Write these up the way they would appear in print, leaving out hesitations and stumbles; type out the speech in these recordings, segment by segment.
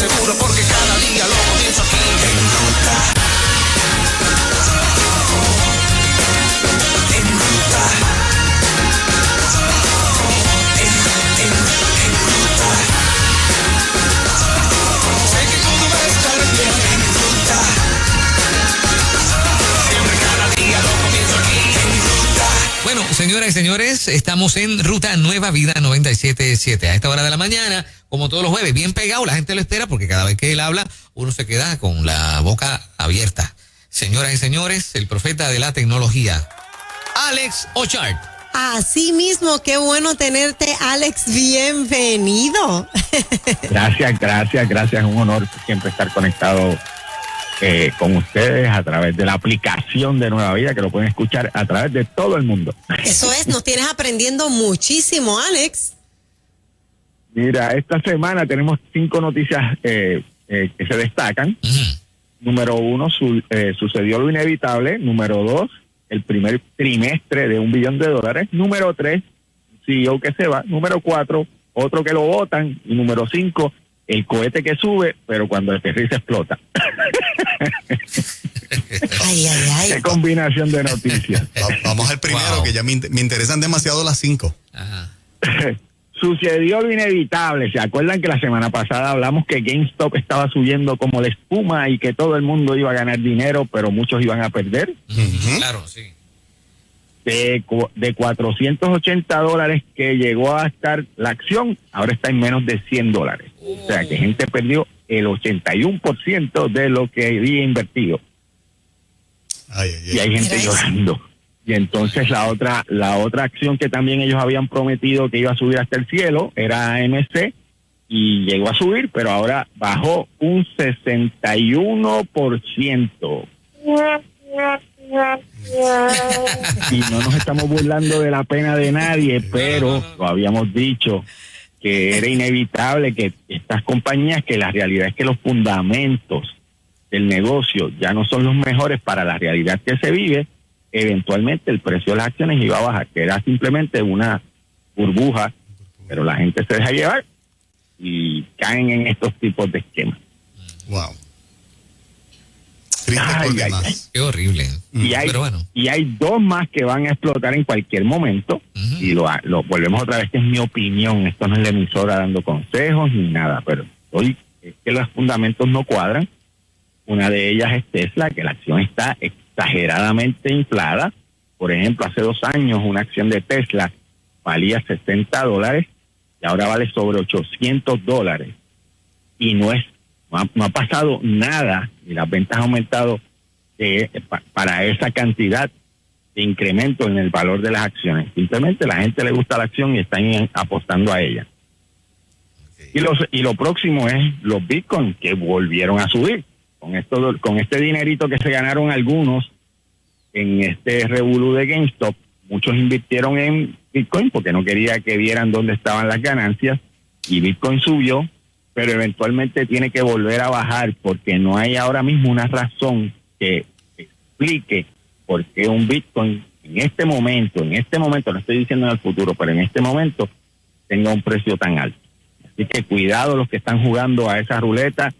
seguro porque cada día lo comienzo aquí en Ruta. En Ruta. En Ruta. Sé que todo va a estar bien en Ruta. Siempre cada día lo comienzo aquí en Ruta. Bueno, señoras y señores, estamos en Ruta Nueva Vida 97.7. A esta hora de la mañana, como todos los jueves, bien pegado, la gente lo espera porque cada vez que él habla, uno se queda con la boca abierta. Señoras y señores, el profeta de la tecnología, Alex Ochart. Así mismo, qué bueno tenerte, Alex, bienvenido. Gracias, un honor siempre estar conectado con ustedes a través de la aplicación de Nueva Vida, que lo pueden escuchar a través de todo el mundo. Eso es, nos tienes aprendiendo muchísimo, Alex. Mira, esta semana tenemos 5 noticias que se destacan. Número 1, sucedió lo inevitable. Número 2, el primer trimestre de $1 billón. Número 3, CEO que se va. Número 4, otro que lo botan. Y número 5, el cohete que sube, pero cuando aterriza explota. Ay. Qué combinación de noticias. Vamos al primero, que ya me interesan demasiado las 5. Ajá. Sucedió lo inevitable. ¿Se acuerdan que la semana pasada hablamos que GameStop estaba subiendo como la espuma y que todo el mundo iba a ganar dinero, pero muchos iban a perder? Claro, sí. De $480 que llegó a estar la acción, ahora está en menos de $100. O sea que gente perdió el 81% de lo que había invertido. Y hay gente llorando. Y entonces la otra acción que también ellos habían prometido que iba a subir hasta el cielo era AMC, y llegó a subir, pero ahora bajó un 61%. Y no nos estamos burlando de la pena de nadie, pero lo habíamos dicho que era inevitable que estas compañías, que la realidad es que los fundamentos del negocio ya no son los mejores para la realidad que se vive, eventualmente el precio de las acciones iba a bajar, que era simplemente una burbuja, pero la gente se deja llevar y caen en estos tipos de esquemas. Wow. Qué horrible. Pero bueno. Y hay 2 más que van a explotar en cualquier momento. Y lo volvemos otra vez, que es mi opinión. Esto no es la emisora dando consejos ni nada, pero hoy es que los fundamentos no cuadran. Una de ellas es Tesla, que la acción está exageradamente inflada. Por ejemplo, hace 2 años una acción de Tesla valía $60 y ahora vale sobre $800. Y no ha pasado nada, y las ventas han aumentado para esa cantidad de incremento en el valor de las acciones. Simplemente la gente le gusta la acción y están apostando a ella. Y lo próximo es los Bitcoin, que volvieron a subir. Con este dinerito que se ganaron algunos en este revolú de GameStop, muchos invirtieron en Bitcoin porque no quería que vieran dónde estaban las ganancias, y Bitcoin subió, pero eventualmente tiene que volver a bajar porque no hay ahora mismo una razón que explique por qué un Bitcoin en este momento, no estoy diciendo en el futuro, pero en este momento tenga un precio tan alto. Así que cuidado los que están jugando a esa ruleta,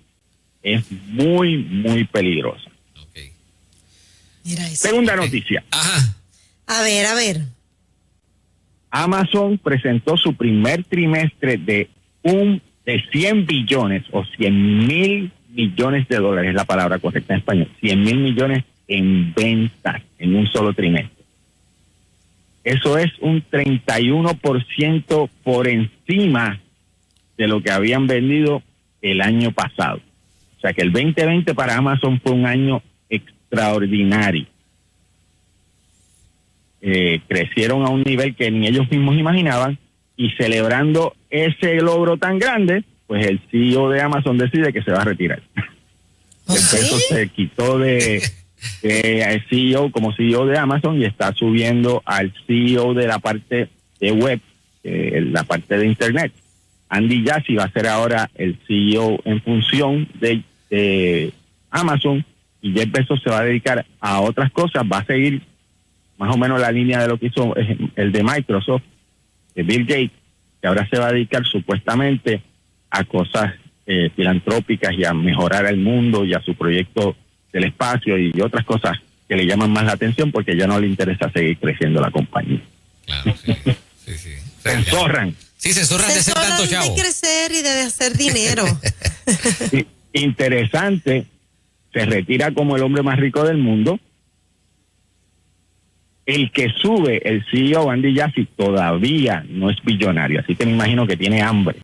es muy, muy peligrosa. Okay. Segunda noticia. Ajá. A ver. Amazon presentó su primer trimestre de 100 billones o 100,000 millones de dólares, es la palabra correcta en español, 100,000 millones en ventas en un solo trimestre. Eso es un 31% por encima de lo que habían vendido el año pasado. O sea que el 2020 para Amazon fue un año extraordinario. Crecieron a un nivel que ni ellos mismos imaginaban, y celebrando ese logro tan grande, pues el CEO de Amazon decide que se va a retirar. El peso se quitó de CEO como CEO de Amazon y está subiendo al CEO de la parte de web, la parte de internet. Andy Jassy va a ser ahora el CEO en función de Amazon, y Jeff Bezos se va a dedicar a otras cosas. Va a seguir más o menos la línea de lo que hizo el de Microsoft, de Bill Gates, que ahora se va a dedicar supuestamente a cosas filantrópicas y a mejorar el mundo y a su proyecto del espacio y otras cosas que le llaman más la atención porque ya no le interesa seguir creciendo la compañía. Claro, sí. Se enzorran. Sí, se enzorran de hacer tanto de chavo. crecer y de hacer dinero. Interesante, se retira como el hombre más rico del mundo. El que sube, el CEO Andy Jassy, todavía no es billonario, así que me imagino que tiene hambre.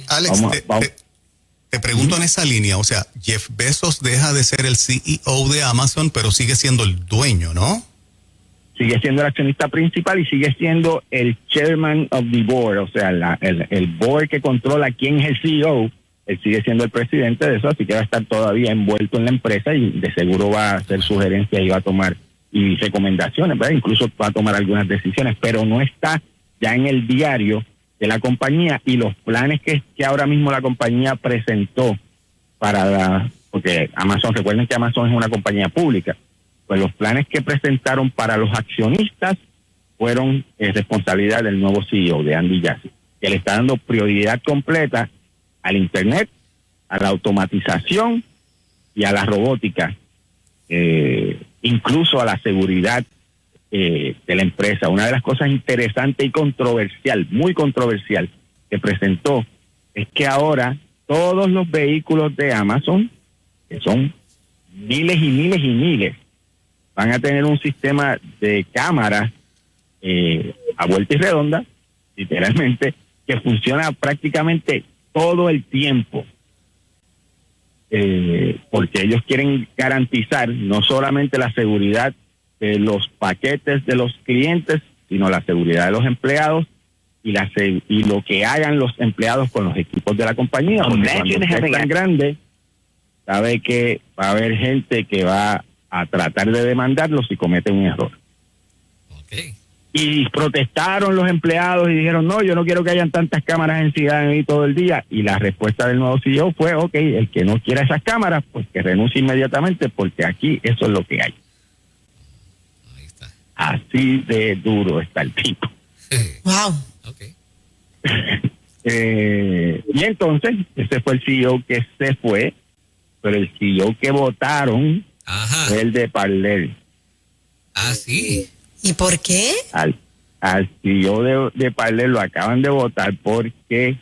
Alex, te pregunto en esa línea, o sea, Jeff Bezos deja de ser el CEO de Amazon, pero sigue siendo el dueño, ¿no? Sigue siendo el accionista principal y sigue siendo el chairman of the board, o sea, el board que controla quién es el CEO. Él sigue siendo el presidente de eso, así que va a estar todavía envuelto en la empresa y de seguro va a hacer sugerencias y va a tomar y recomendaciones, ¿verdad? Incluso va a tomar algunas decisiones, pero no está ya en el diario de la compañía y los planes que ahora mismo la compañía presentó porque Amazon, recuerden que Amazon es una compañía pública, pues los planes que presentaron para los accionistas fueron responsabilidad del nuevo CEO, de Andy Jassy, que le está dando prioridad completa al Internet, a la automatización y a la robótica, incluso a la seguridad de la empresa. Una de las cosas interesantes y controversial, muy controversial, que presentó es que ahora todos los vehículos de Amazon, que son miles y miles y miles, van a tener un sistema de cámaras a vuelta y redonda, literalmente, que funciona prácticamente todo el tiempo. Porque ellos quieren garantizar no solamente la seguridad de los paquetes de los clientes, sino la seguridad de los empleados y lo que hagan los empleados con los equipos de la compañía. Porque cuando es tan grande, sabe que va a haber gente que va a tratar de demandarlos si cometen un error. Okay. Y protestaron los empleados y dijeron, no, yo no quiero que hayan tantas cámaras en ahí todo el día. Y la respuesta del nuevo CEO fue, ok, el que no quiera esas cámaras, pues que renuncie inmediatamente, porque aquí eso es lo que hay. Ahí está. Así de duro está el tipo. Wow. Okay. Y entonces, ese fue el CEO que se fue, pero el CEO que votaron fue el de Parler. Ah, sí. ¿Y por qué? Al CEO de Parler lo acaban de votar porque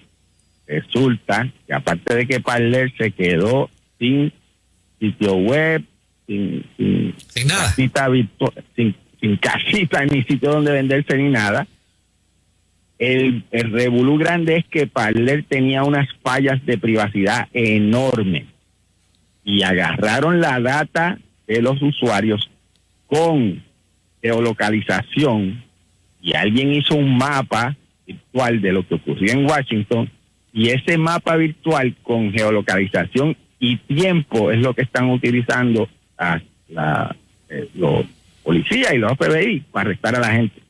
resulta que aparte de que Parler se quedó sin sitio web, sin nada, casita virtual, sin casita ni sitio donde venderse ni nada, el revolú grande es que Parler tenía unas fallas de privacidad enormes y agarraron la data de los usuarios con geolocalización y alguien hizo un mapa virtual de lo que ocurría en Washington y ese mapa virtual con geolocalización y tiempo es lo que están utilizando los policías y los FBI para arrestar a la gente,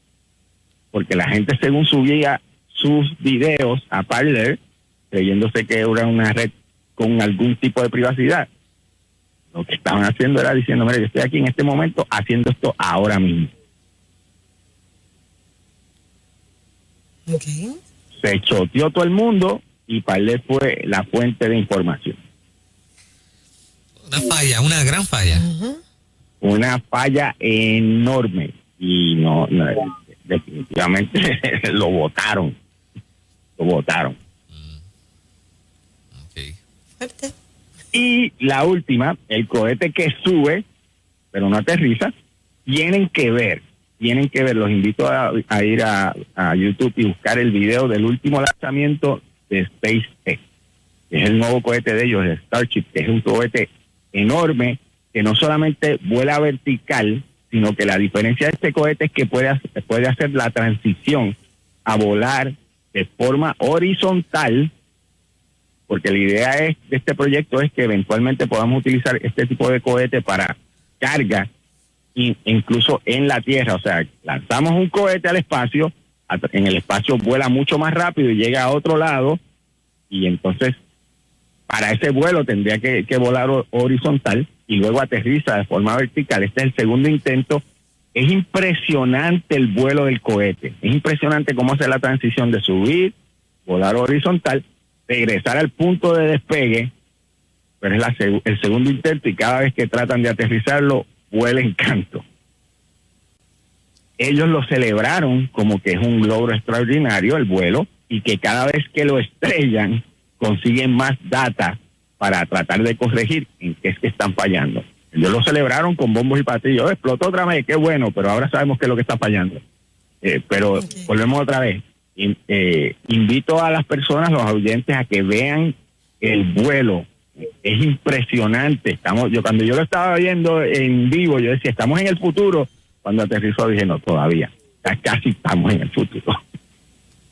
porque la gente según subía sus videos a Parler creyéndose que era una red con algún tipo de privacidad, lo que estaban haciendo era diciendo, mira, yo estoy aquí en este momento haciendo esto ahora mismo. Okay. Se choteó todo el mundo y Parler fue la fuente de información. Una falla, una gran falla. Una falla enorme y no definitivamente lo votaron. Okay. Fuerte. Y la última, el cohete que sube, pero no aterriza, tienen que ver, los invito a ir a YouTube y buscar el video del último lanzamiento de SpaceX, que es el nuevo cohete de ellos, el Starship, que es un cohete enorme, que no solamente vuela vertical, sino que la diferencia de este cohete es que puede hacer la transición a volar de forma horizontal, porque la idea de este proyecto es que eventualmente podamos utilizar este tipo de cohete para carga, incluso en la Tierra. O sea, lanzamos un cohete al espacio, en el espacio vuela mucho más rápido y llega a otro lado, y entonces para ese vuelo tendría que volar horizontal y luego aterriza de forma vertical. Este es el segundo intento. Es impresionante el vuelo del cohete, es impresionante cómo hace la transición de subir, volar horizontal, regresar al punto de despegue, pero es el segundo intento y cada vez que tratan de aterrizarlo, vuela en canto. Ellos lo celebraron como que es un logro extraordinario el vuelo y que cada vez que lo estrellan consiguen más data para tratar de corregir en qué es que están fallando. Ellos lo celebraron con bombos y platillos. Explotó otra vez, qué bueno, pero ahora sabemos qué es lo que está fallando. Pero volvemos otra vez. Invito a las personas, los oyentes, a que vean el vuelo. Es impresionante. Cuando yo lo estaba viendo en vivo, yo decía, estamos en el futuro. Cuando aterrizó dije, no, todavía. Ya casi estamos en el futuro.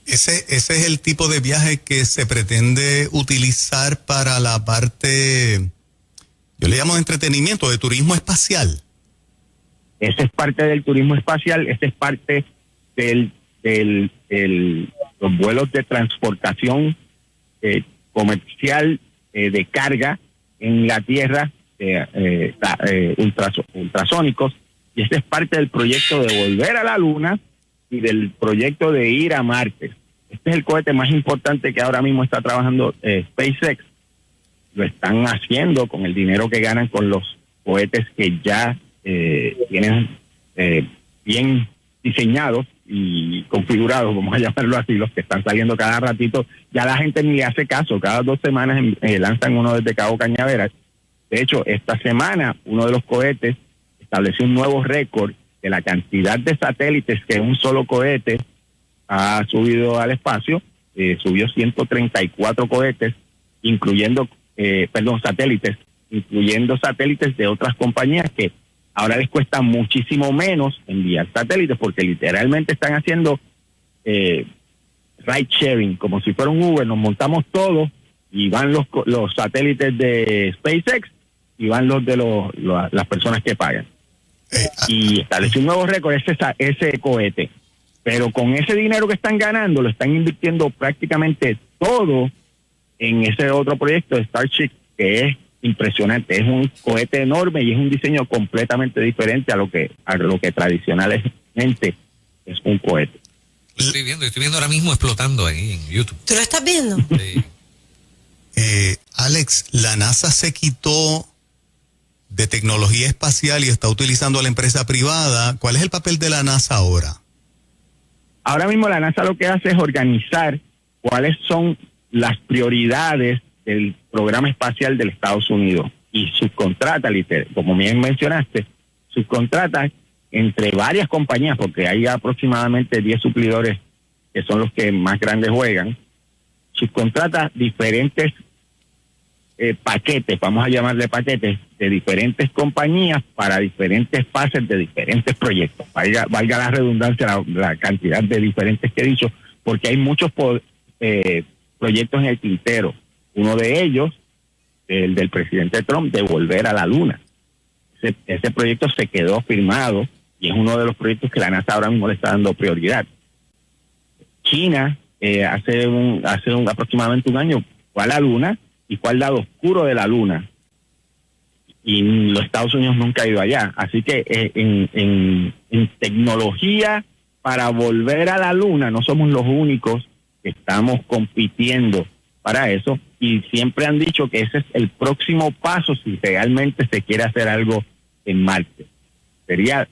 Ese es el tipo de viaje que se pretende utilizar para la parte, yo le llamo de entretenimiento, de turismo espacial. Ese es parte del turismo espacial, ese es parte los vuelos de transportación comercial de carga en la Tierra, ultrasónicos, y ese es parte del proyecto de volver a la Luna y del proyecto de ir a Marte. Este es el cohete más importante que ahora mismo está trabajando SpaceX. Lo están haciendo con el dinero que ganan con los cohetes que ya tienen bien diseñados y configurados, vamos a llamarlo así, los que están saliendo cada ratito. Ya la gente ni le hace caso, cada 2 semanas lanzan uno desde Cabo Cañaveral. De hecho, esta semana uno de los cohetes estableció un nuevo récord de la cantidad de satélites que un solo cohete ha subido al espacio. Subió 134 cohetes, satélites, incluyendo satélites de otras compañías que ahora les cuesta muchísimo menos enviar satélites porque literalmente están haciendo ride sharing, como si fuera un Uber. Nos montamos todos y van los satélites de SpaceX y van los de las personas que pagan. Y estableció un nuevo récord ese cohete. Pero con ese dinero que están ganando, lo están invirtiendo prácticamente todo en ese otro proyecto de Starship, que es impresionante. Es un cohete enorme y es un diseño completamente diferente a lo que tradicionalmente es un cohete. Estoy viendo ahora mismo explotando ahí en YouTube. ¿Tú lo estás viendo? Sí. Alex, la NASA se quitó de tecnología espacial y está utilizando a la empresa privada. ¿Cuál es el papel de la NASA ahora? Ahora mismo la NASA lo que hace es organizar cuáles son las prioridades del programa espacial de Estados Unidos y subcontrata, como bien mencionaste, subcontrata entre varias compañías, porque hay aproximadamente 10 suplidores que son los que más grandes juegan. Subcontrata diferentes paquetes, vamos a llamarle paquetes, de diferentes compañías para diferentes fases de diferentes proyectos. Valga la redundancia, la cantidad de diferentes que he dicho, porque hay muchos proyectos en el tintero. Uno de ellos, el del presidente Trump, de volver a la Luna. Ese proyecto se quedó firmado y es uno de los proyectos que la NASA ahora mismo le está dando prioridad. China, hace aproximadamente un año, fue a la Luna y fue al lado oscuro de la Luna. Y los Estados Unidos nunca ha ido allá. Así que en tecnología para volver a la Luna no somos los únicos que estamos compitiendo para eso, y siempre han dicho que ese es el próximo paso si realmente se quiere hacer algo en Marte. Sería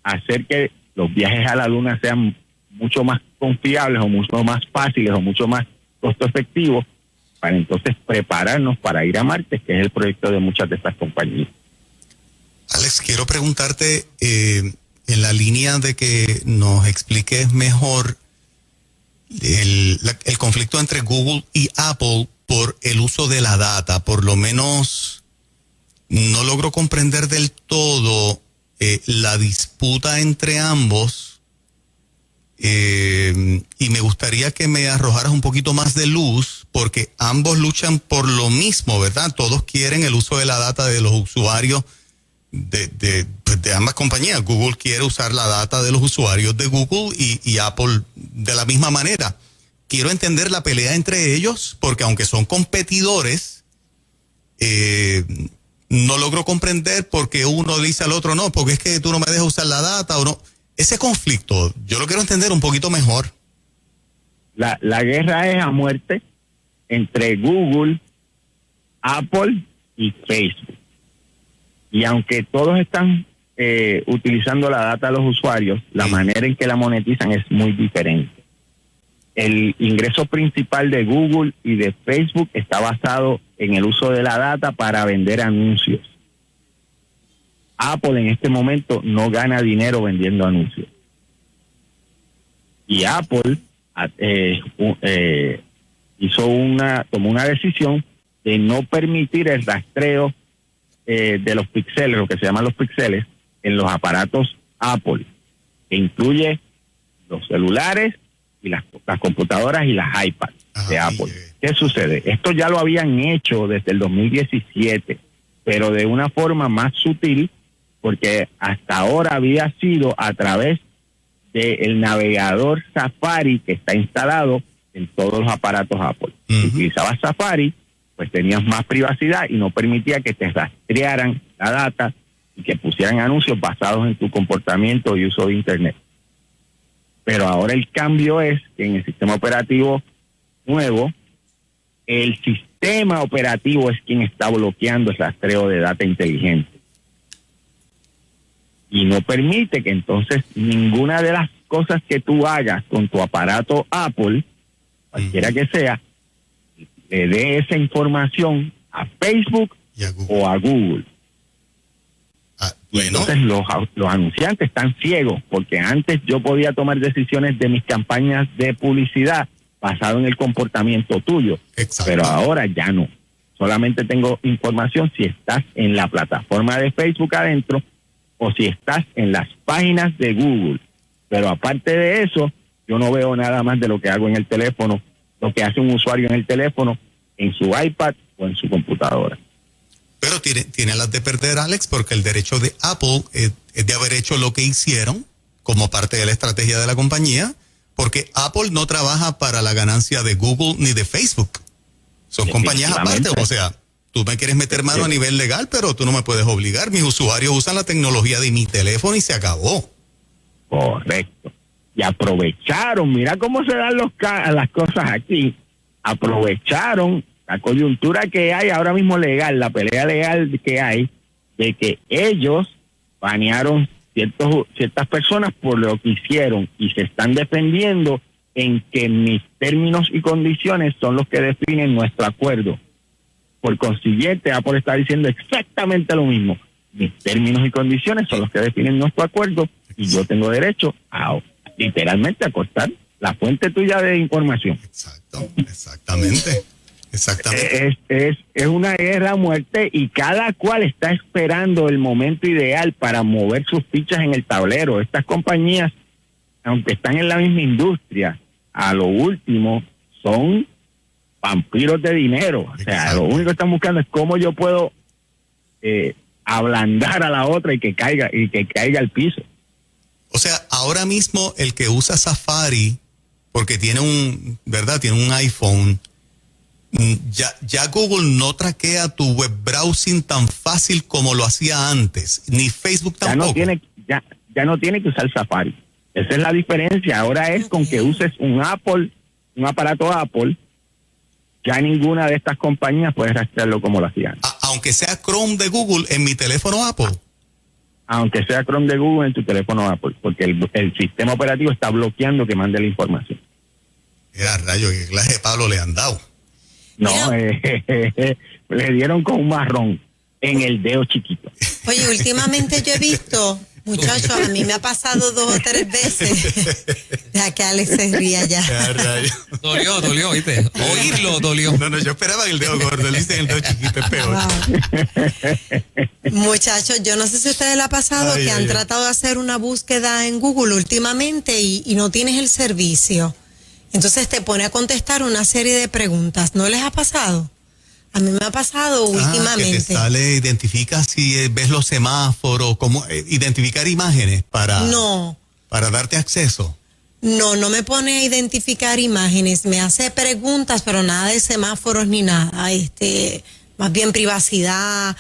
hacer que los viajes a la Luna sean mucho más confiables o mucho más fáciles o mucho más costo efectivos, para entonces prepararnos para ir a Marte, que es el proyecto de muchas de estas compañías. Alex, quiero preguntarte en la línea de que nos expliques mejor el conflicto entre Google y Apple por el uso de la data. Por lo menos no logro comprender del todo la disputa entre ambos. Y me gustaría que me arrojaras un poquito más de luz, porque ambos luchan por lo mismo, ¿verdad? Todos quieren el uso de la data de los usuarios de ambas compañías. Google quiere usar la data de los usuarios de Google y Apple de la misma manera. Quiero entender la pelea entre ellos, porque aunque son competidores, no logro comprender por qué uno dice al otro no, porque es que tú no me dejas usar la data o no. Ese conflicto, yo lo quiero entender un poquito mejor. La guerra es a muerte entre Google, Apple y Facebook. Y aunque todos están utilizando la data de los usuarios, la manera en que la monetizan es muy diferente. El ingreso principal de Google y de Facebook está basado en el uso de la data para vender anuncios. Apple en este momento no gana dinero vendiendo anuncios. Y Apple tomó una decisión de no permitir el rastreo de los píxeles, lo que se llaman los píxeles, en los aparatos Apple, que incluye los celulares y las computadoras y las iPads de Apple. ¿Qué sucede? Esto ya lo habían hecho desde el 2017, pero de una forma más sutil, porque hasta ahora había sido a través del navegador Safari que está instalado en todos los aparatos Apple. Si utilizabas Safari, pues tenías más privacidad y no permitía que te rastrearan la data y que pusieran anuncios basados en tu comportamiento y uso de Internet. Pero ahora el cambio es que en el sistema operativo nuevo, el sistema operativo es quien está bloqueando el rastreo de data inteligente. Y no permite que entonces ninguna de las cosas que tú hagas con tu aparato Apple, cualquiera que sea, le dé esa información a Facebook o a Google. Bueno. Entonces los anunciantes están ciegos, porque antes yo podía tomar decisiones de mis campañas de publicidad basado en el comportamiento tuyo. Exacto. Pero ahora ya no. Solamente tengo información si estás en la plataforma de Facebook adentro o si estás en las páginas de Google. Pero aparte de eso, yo no veo nada más de lo que hago en el teléfono, lo que hace un usuario en el teléfono, en su iPad o en su computadora. Pero tiene las de perder, Alex, porque el derecho de Apple es de haber hecho lo que hicieron como parte de la estrategia de la compañía, porque Apple no trabaja para la ganancia de Google ni de Facebook. Son compañías aparte, o sea, tú me quieres meter mano a nivel legal, pero tú no me puedes obligar. Mis usuarios usan la tecnología de mi teléfono y se acabó. Correcto. Y aprovecharon, mira cómo se dan las cosas aquí. Aprovecharon la coyuntura que hay ahora mismo legal, la pelea legal que hay, de que ellos banearon ciertas personas por lo que hicieron y se están defendiendo en que mis términos y condiciones son los que definen nuestro acuerdo. Por consiguiente, Apple está diciendo exactamente lo mismo. Mis términos y condiciones son los que definen nuestro acuerdo y yo tengo derecho a literalmente a cortar la fuente tuya de información. Exacto, exactamente. Es una guerra a muerte y cada cual está esperando el momento ideal para mover sus fichas en el tablero. Estas compañías, aunque están en la misma industria, a lo último son vampiros de dinero. O sea, lo único que están buscando es cómo yo puedo ablandar a la otra y que caiga al piso. O sea, ahora mismo el que usa Safari, porque tiene un iPhone, ya Google no traquea tu web browsing tan fácil como lo hacía antes, ni Facebook tampoco. Ya no tiene que usar Safari. Esa es la diferencia. Ahora es con que uses un aparato Apple, ya ninguna de estas compañías puede rastrearlo como lo hacían. Aunque sea Chrome de Google en mi teléfono Apple. Aunque sea Chrome de Google en tu teléfono Apple, porque el sistema operativo está bloqueando que mande la información. Era rayo, ¿qué clase de palo le han dado? No, le dieron con un marrón en el dedo chiquito. Oye, últimamente yo he visto, muchachos, a mí me ha pasado 2 o 3 veces. Ya que Alex se ría ya. Dolió, ¿viste? Oírlo dolió. No, yo esperaba el dedo gordo, le dicen el dedo chiquito, es peor. Wow. Muchachos, yo no sé si a ustedes les ha pasado que han tratado de hacer una búsqueda en Google últimamente y no tienes el servicio. Entonces te pone a contestar una serie de preguntas. ¿No les ha pasado? A mí me ha pasado últimamente. Que te sale, identifica si ves los semáforos, cómo identificar imágenes para darte acceso. No me pone a identificar imágenes, me hace preguntas, pero nada de semáforos ni nada, más bien privacidad.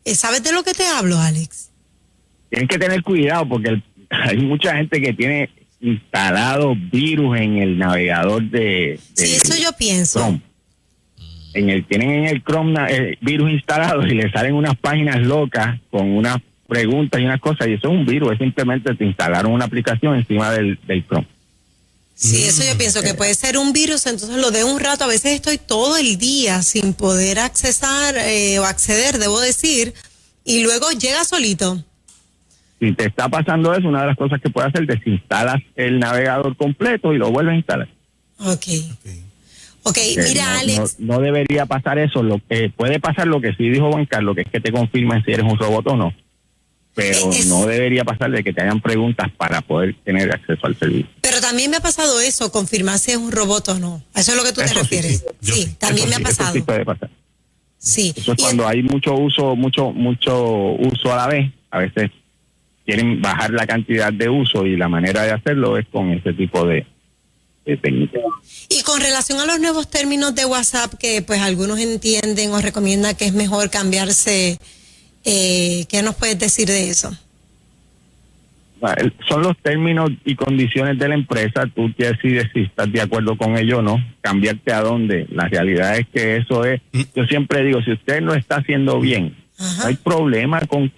¿Sabes de lo que te hablo, Alex? Tienes que tener cuidado porque hay mucha gente que tiene instalado virus en el navegador de sí, eso yo pienso. Chrome. tienen en el Chrome virus instalado y le salen unas páginas locas con unas preguntas y unas cosas, y eso es un virus, es simplemente te instalaron una aplicación encima del Chrome. Sí, eso yo pienso que puede ser un virus, entonces lo dejo un rato. A veces estoy todo el día sin poder accesar o acceder, debo decir, y luego llega solito. Si te está pasando eso, una de las cosas que puedes hacer, desinstalas el navegador completo y lo vuelves a instalar. Ok, mira, Alex. No debería pasar eso. Lo que puede pasar, lo que sí dijo Juan Carlos, que es que te confirman si eres un robot o no. Pero no debería pasar de que te hagan preguntas para poder tener acceso al servicio. Pero también me ha pasado eso, confirmar si es un robot o no. ¿A eso es lo que tú te refieres? Sí, también me ha pasado. Eso sí puede pasar. Sí. Eso es cuando hay mucho uso a la vez. A veces quieren bajar la cantidad de uso y la manera de hacerlo es con ese tipo de técnicas. Y con relación a los nuevos términos de WhatsApp que pues algunos entienden o recomiendan que es mejor cambiarse, ¿qué nos puedes decir de eso? Son los términos y condiciones de la empresa, tú decides si estás de acuerdo con ello o no, cambiarte a dónde. La realidad es que eso es, yo siempre digo, si usted lo está haciendo bien, no hay problema con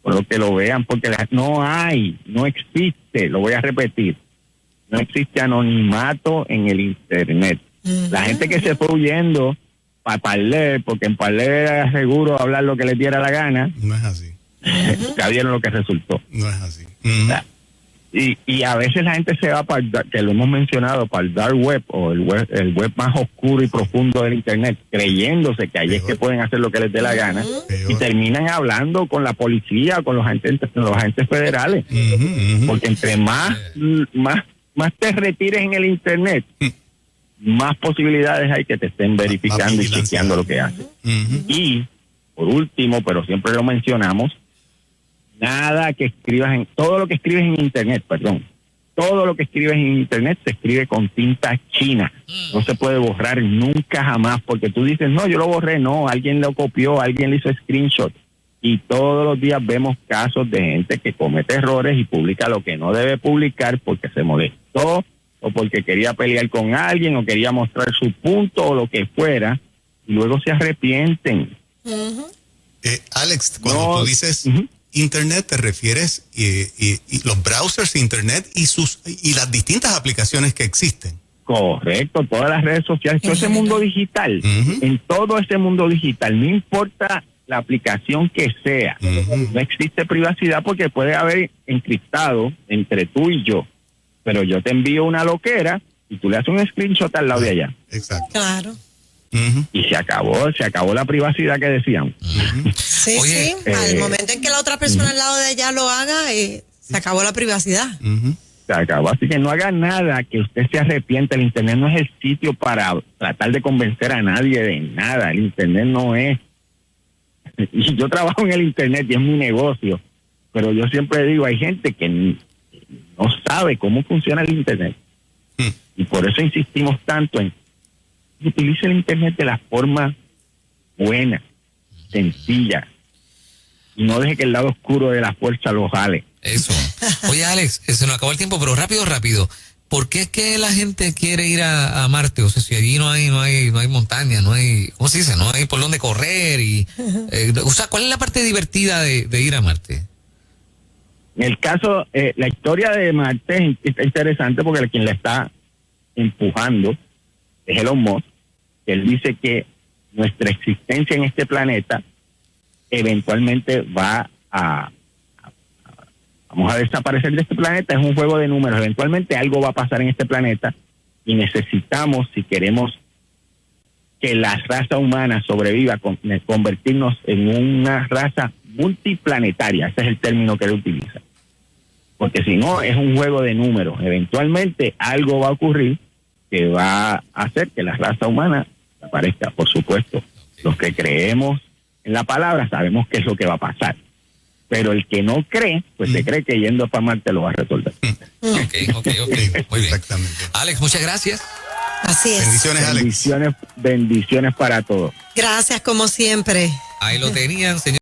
lo que lo vean, porque no existe, lo voy a repetir, no existe anonimato en el Internet. La gente que se fue huyendo para Parler, porque en Parler era seguro hablar lo que les diera la gana. No es así. Ya vieron lo que resultó. No es así. Y a veces la gente se va para, que lo hemos mencionado, para el dark web o el web más oscuro y profundo del Internet, creyéndose que ahí es que pueden hacer lo que les dé la gana, y terminan hablando con la policía, con los agentes federales, porque entre más te retires en el Internet, más posibilidades hay que te estén verificando y chequeando lo que haces. Y por último, pero siempre lo mencionamos, todo lo que escribes en Internet se escribe con tinta china. No se puede borrar nunca jamás, porque tú dices, no, yo lo borré, no, alguien lo copió, alguien le hizo screenshot. Y todos los días vemos casos de gente que comete errores y publica lo que no debe publicar porque se molestó o porque quería pelear con alguien o quería mostrar su punto o lo que fuera, y luego se arrepienten. Alex, cuando tú dices Internet, te refieres y los browsers Internet y las distintas aplicaciones que existen. Correcto, todas las redes sociales, todo ese mundo digital, en todo ese mundo digital, no importa la aplicación que sea, no existe privacidad porque puede haber encriptado entre tú y yo, pero yo te envío una loquera y tú le haces un screenshot al lado de allá. Exacto. Claro. Y se acabó la privacidad que decían. Sí, oye, sí, al momento en que la otra persona al lado de allá lo haga, se acabó la privacidad. Se acabó, así que no haga nada que usted se arrepienta. El Internet no es el sitio para tratar de convencer a nadie de nada. El Internet no es. Y yo trabajo en el Internet y es mi negocio, pero yo siempre digo, hay gente que no sabe cómo funciona el Internet. Y por eso insistimos tanto en que utilice el Internet de la forma buena, sencilla, y no deje que el lado oscuro de la fuerza lo jale. Eso. Oye, Alex, se nos acabó el tiempo, pero rápido. ¿Por qué es que la gente quiere ir a Marte? O sea, si allí no hay montaña, no hay, ¿cómo se dice? No hay por dónde correr o sea, ¿cuál es la parte divertida de ir a Marte? En el caso, la historia de Marte es interesante porque quien la está empujando es Elon Musk. Él dice que nuestra existencia en este planeta eventualmente vamos a desaparecer de este planeta. Es un juego de números. Eventualmente algo va a pasar en este planeta y necesitamos, si queremos que la raza humana sobreviva, convertirnos en una raza multiplanetaria. Ese es el término que él utiliza. Porque si no, es un juego de números. Eventualmente algo va a ocurrir que va a hacer que la raza humana aparezca. Por supuesto, los que creemos en la palabra sabemos qué es lo que va a pasar. Pero el que no cree, pues se cree que yendo para Marte lo va a resolver. Ok. Muy bien. Exactamente. Alex, muchas gracias. Así es. Bendiciones, Alex. Bendiciones para todos. Gracias, como siempre. Ahí lo tenían, señor.